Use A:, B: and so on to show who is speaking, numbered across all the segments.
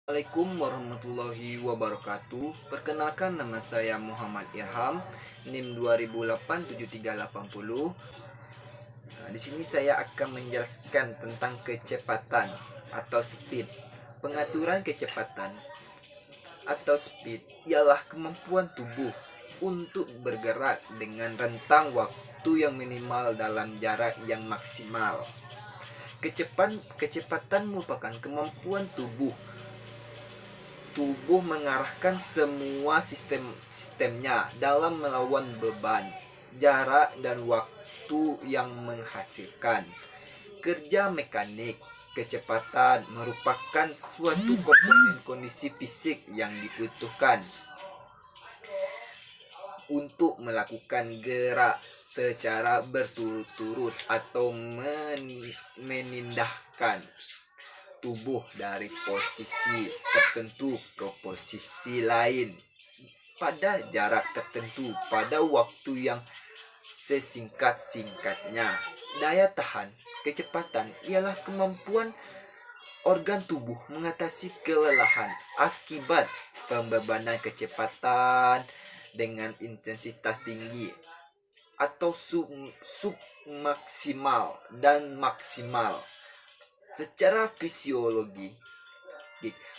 A: Assalamualaikum warahmatullahi wabarakatuh. Perkenalkan, nama saya Muhammad Irham, NIM 20087380. Di sini saya akan menjelaskan tentang kecepatan atau speed. Pengaturan kecepatan atau speed ialah kemampuan tubuh untuk bergerak dengan rentang waktu yang minimal dalam jarak yang maksimal. Kecepatan merupakan kemampuan tubuh mengarahkan semua sistemnya dalam melawan beban, jarak, dan waktu yang menghasilkan kerja mekanik. Kecepatan merupakan suatu komponen kondisi fisik yang dibutuhkan untuk melakukan gerak secara berturut-turut atau memindahkan tubuh dari posisi tertentu ke posisi lain pada jarak tertentu pada waktu yang sesingkat-singkatnya. Daya tahan kecepatan ialah kemampuan organ tubuh mengatasi kelelahan akibat pembebanan kecepatan dengan intensitas tinggi atau sub maksimal dan maksimal. Secara fisiologi,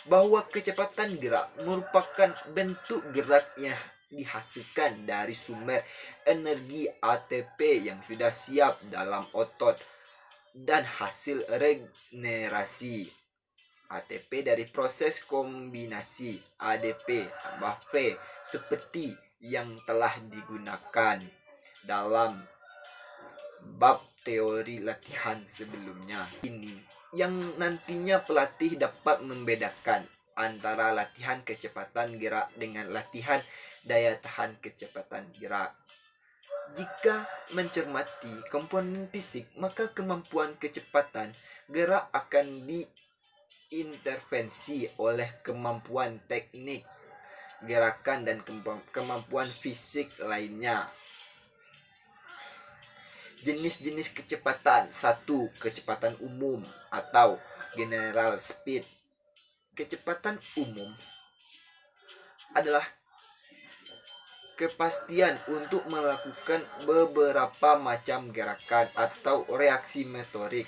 A: bahwa kecepatan gerak merupakan bentuk gerak yang dihasilkan dari sumber energi ATP yang sudah siap dalam otot dan hasil regenerasi ATP dari proses kombinasi ADP tambah P seperti yang telah digunakan dalam bab teori latihan sebelumnya. Ini yang nantinya pelatih dapat membedakan antara latihan kecepatan gerak dengan latihan daya tahan kecepatan gerak. Jika mencermati komponen fisik, maka kemampuan kecepatan gerak akan diintervensi oleh kemampuan teknik gerakan dan kemampuan fisik lainnya. Jenis-jenis kecepatan. 1. Kecepatan umum atau general speed. Kecepatan umum adalah kepastian untuk melakukan beberapa macam gerakan atau reaksi motorik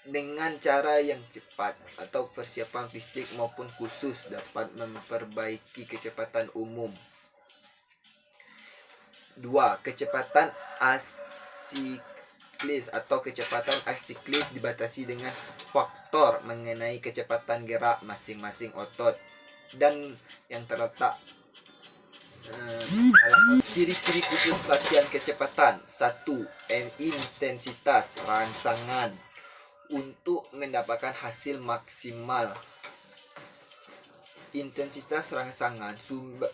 A: dengan cara yang cepat, atau persiapan fisik maupun khusus dapat memperbaiki kecepatan umum. 2. Kecepatan asiklis atau kecepatan asiklis dibatasi dengan faktor mengenai kecepatan gerak masing-masing otot dan yang terletak dalam ciri-ciri khusus latihan kecepatan. 1. Intensitas rangsangan untuk mendapatkan hasil maksimal. Intensitas rangsangan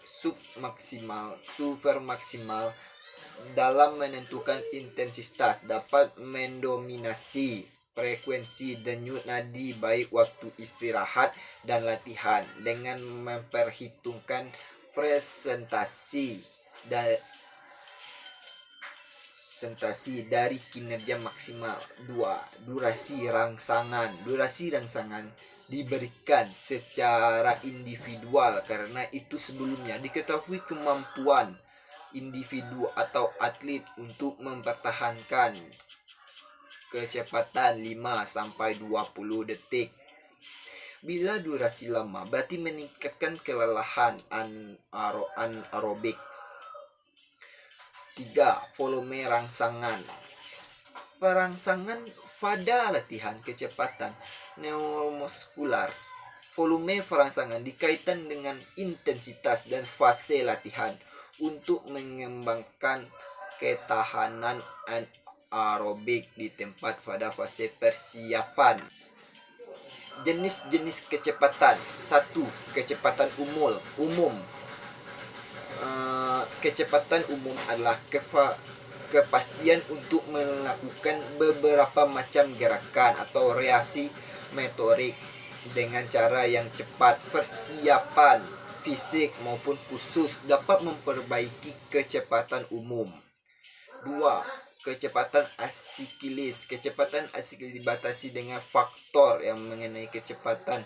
A: submaksimal, super maksimal dalam menentukan intensitas dapat mendominasi frekuensi denyut nadi baik waktu istirahat dan latihan dengan memperhitungkan presentasi dari kinerja maksimal. 2. Durasi rangsangan diberikan secara individual karena itu sebelumnya diketahui kemampuan individu atau atlet untuk mempertahankan kecepatan 5-20 detik. Bila durasi lama berarti meningkatkan kelelahan anaerobik. 3. Volume rangsangan. Perangsangan pada latihan kecepatan neuromuskular. Volume perangsangan dikaitkan dengan intensitas dan fase latihan untuk mengembangkan ketahanan anaerobik di tempat pada fase persiapan. Jenis-jenis kecepatan. 1. Kecepatan umum. Kecepatan umum adalah kepastian untuk melakukan beberapa macam gerakan atau reaksi motorik dengan cara yang cepat. Persiapan fisik maupun khusus dapat memperbaiki kecepatan umum. 2. Kecepatan asiklis. Kecepatan asiklis dibatasi dengan faktor yang mengenai kecepatan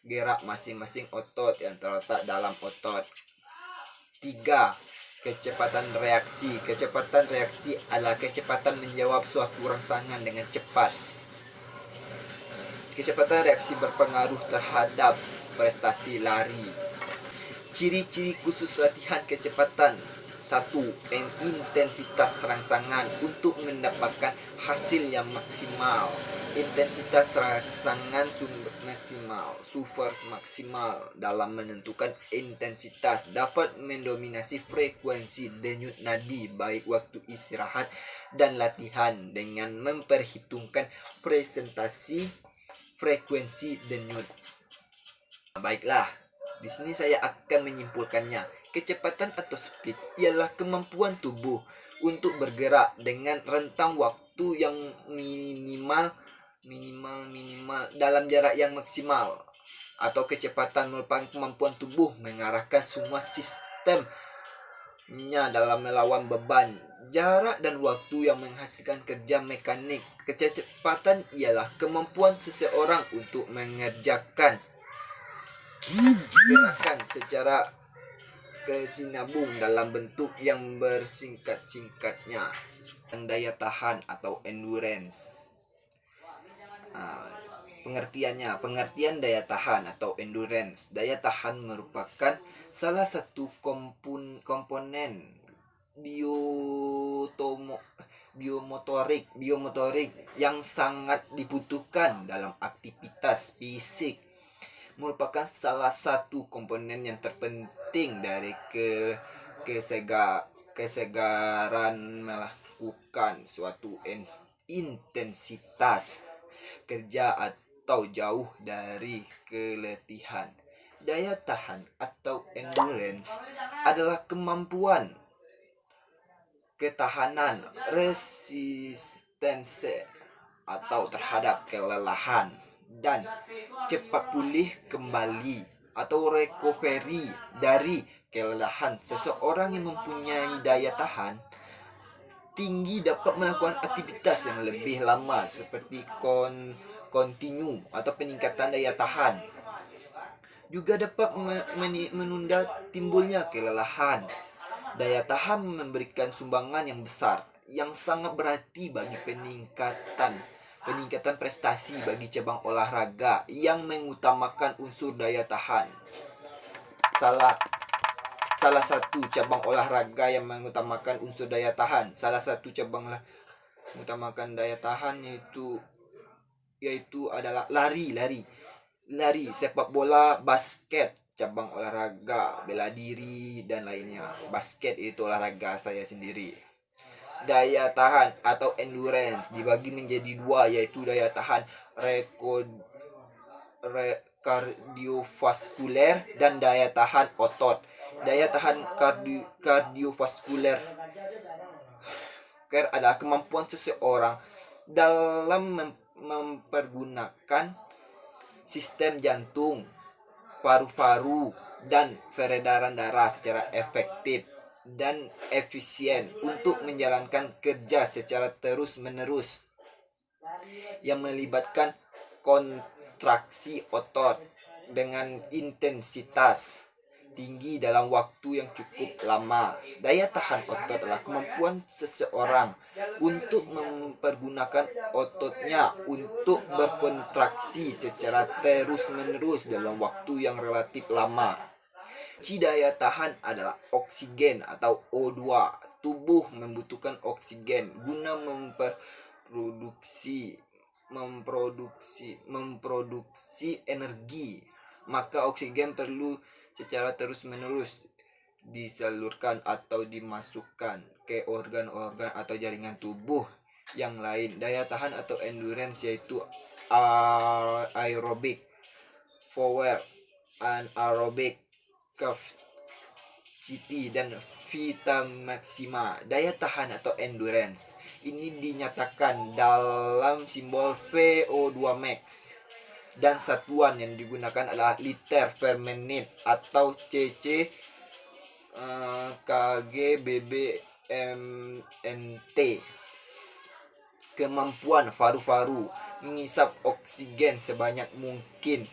A: gerak masing-masing otot yang terletak dalam otot. 3. Kecepatan reaksi. Kecepatan reaksi adalah kecepatan menjawab suatu rangsangan dengan cepat. Kecepatan reaksi berpengaruh terhadap prestasi lari. Ciri-ciri khusus latihan kecepatan. 1. Intensitas rangsangan untuk mendapatkan hasil yang maksimal. Intensitas rangsangan super maksimal dalam menentukan intensitas dapat mendominasi frekuensi denyut nadi baik waktu istirahat dan latihan dengan memperhitungkan presentasi frekuensi denyut. Baiklah, di sini saya akan menyimpulkannya. Kecepatan atau speed ialah kemampuan tubuh untuk bergerak dengan rentang waktu yang minimal dalam jarak yang maksimal. Atau kecepatan merupakan kemampuan tubuh mengarahkan semua sistemnya dalam melawan beban, jarak dan waktu yang menghasilkan kerja mekanik. Kecepatan ialah kemampuan seseorang untuk mengerjakan gerakan secara kesinambung dalam bentuk yang bersingkat-singkatnya. Daya tahan atau endurance. Pengertian daya tahan atau endurance. Daya tahan merupakan salah satu komponen biomotorik yang sangat dibutuhkan dalam aktivitas fisik. Merupakan salah satu komponen yang terpenting dari kesegaran melakukan suatu intensitas kerja atau jauh dari keletihan. Daya tahan atau endurance adalah kemampuan ketahanan resistensi atau terhadap kelelahan dan cepat pulih kembali atau recovery dari kelelahan. Seseorang yang mempunyai daya tahan tinggi dapat melakukan aktivitas yang lebih lama seperti kontinu atau peningkatan daya tahan. Juga dapat menunda timbulnya kelelahan. Daya tahan memberikan sumbangan yang besar yang sangat berarti bagi peningkatan prestasi bagi cabang olahraga yang mengutamakan unsur daya tahan. Salah satu cabang olahraga yang mengutamakan unsur daya tahan. Salah satu cabang mengutamakan daya tahan yaitu adalah lari, sepak bola, basket, cabang olahraga bela diri dan lainnya. Basket itu olahraga saya sendiri. Daya tahan atau endurance dibagi menjadi dua, yaitu daya tahan kardiovaskuler dan daya tahan otot. Daya tahan kardiovaskuler adalah kemampuan seseorang dalam mempergunakan sistem jantung, paru-paru, dan peredaran darah secara efektif dan efisien untuk menjalankan kerja secara terus-menerus yang melibatkan kontraksi otot dengan intensitas tinggi dalam waktu yang cukup lama. Daya tahan otot adalah kemampuan seseorang untuk mempergunakan ototnya untuk berkontraksi secara terus-menerus dalam waktu yang relatif lama. Daya tahan adalah oksigen atau O2. Tubuh membutuhkan oksigen guna memproduksi energi. Maka oksigen perlu secara terus-menerus disalurkan atau dimasukkan ke organ-organ atau jaringan tubuh yang lain. Daya tahan atau endurance yaitu aerobic power, anaerobic capacity, dan vita maxima. Daya tahan atau endurance ini dinyatakan dalam simbol VO2 max dan satuan yang digunakan adalah liter per menit atau cc kg bbmt. Kemampuan paru-paru mengisap oksigen sebanyak mungkin